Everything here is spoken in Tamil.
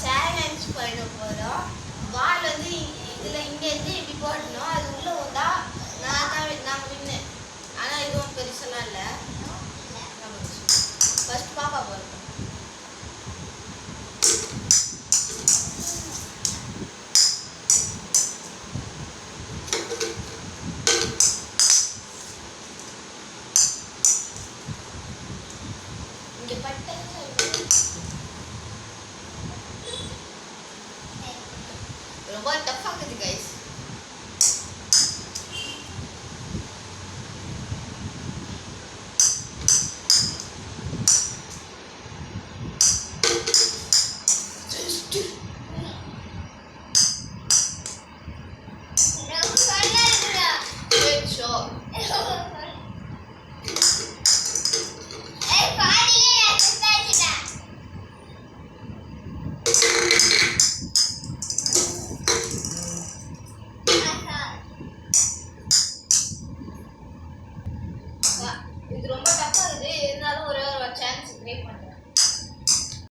சேலஞ்ச் பண்ண போகிறோம். பால் வந்து இதில் இங்கேருந்து இப்படி போடணும். அது உள்ளே வந்தா நாங்கள் வின்னு. ஆனால் இதுவும் பெருசெல்லாம் இல்லை. ஃபர்ஸ்ட் பாப்பா போகிறோம். இங்கே பட்டை ரொம்ப டஃப்பாக இருக்குது கைஸ். இது ரொம்ப டஃப்பாக இருக்குது. இருந்தாலும் ஒரு சான்ஸ் ட்ரை பண்ணுறேன்.